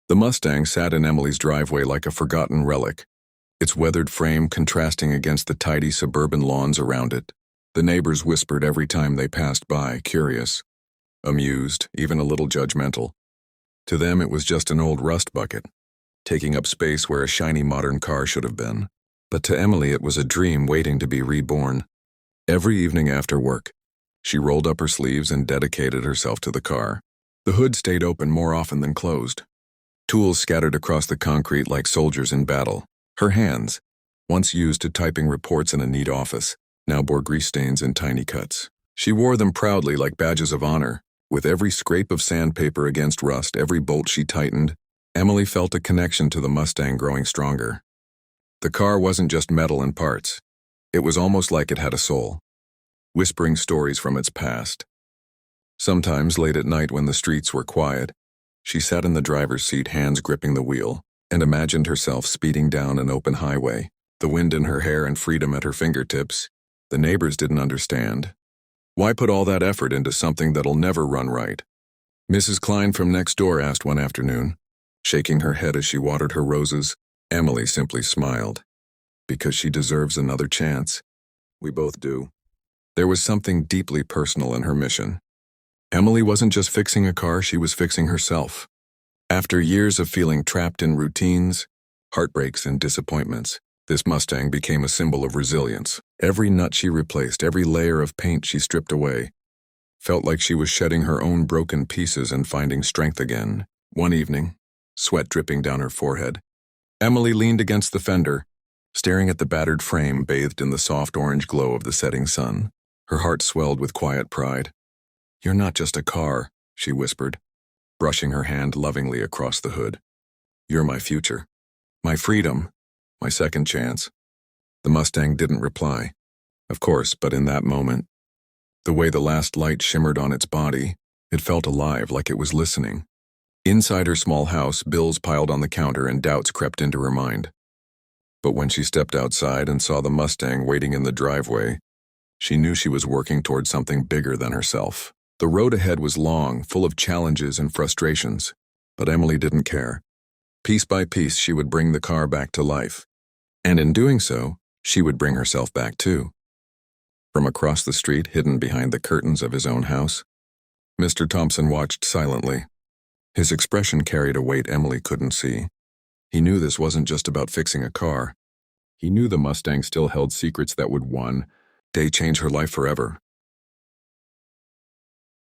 The Mustang sat in Emily's driveway like a forgotten relic, its weathered frame contrasting against the tidy suburban lawns around it. The neighbors whispered every time they passed by, curious, amused, even a little judgmental. To them it was just an old rust bucket, taking up space where a shiny modern car should have been. But to Emily it was a dream waiting to be reborn. Every evening after work, she rolled up her sleeves and dedicated herself to the car. The hood stayed open more often than closed. Tools scattered across the concrete like soldiers in battle. Her hands, once used to typing reports in a neat office, now bore grease stains and tiny cuts. She wore them proudly like badges of honor. With every scrape of sandpaper against rust, every bolt she tightened, Emily felt a connection to the Mustang growing stronger. The car wasn't just metal and parts. It was almost like it had a soul, whispering stories from its past. Sometimes, late at night when the streets were quiet, she sat in the driver's seat, hands gripping the wheel, and imagined herself speeding down an open highway, the wind in her hair and freedom at her fingertips. The neighbors didn't understand. Why put all that effort into something that'll never run right? Mrs. Klein from next door asked one afternoon, shaking her head as she watered her roses. Emily simply smiled. Because she deserves another chance. We both do. There was something deeply personal in her mission. Emily wasn't just fixing a car, she was fixing herself. After years of feeling trapped in routines, heartbreaks, and disappointments, this Mustang became a symbol of resilience. Every nut she replaced, every layer of paint she stripped away, felt like she was shedding her own broken pieces and finding strength again. One evening, sweat dripping down her forehead, Emily leaned against the fender, staring at the battered frame bathed in the soft orange glow of the setting sun. Her heart swelled with quiet pride. "You're not just a car," she whispered, brushing her hand lovingly across the hood. "You're my future, my freedom, my second chance." The Mustang didn't reply, of course, but in that moment, the way the last light shimmered on its body, it felt alive, like it was listening. Inside her small house, bills piled on the counter and doubts crept into her mind. But when she stepped outside and saw the Mustang waiting in the driveway, she knew she was working toward something bigger than herself. The road ahead was long, full of challenges and frustrations, but Emily didn't care. Piece by piece, she would bring the car back to life. And in doing so, she would bring herself back too. From across the street, hidden behind the curtains of his own house, Mr. Thompson watched silently. His expression carried a weight Emily couldn't see. He knew this wasn't just about fixing a car. He knew the Mustang still held secrets that would one day change her life forever.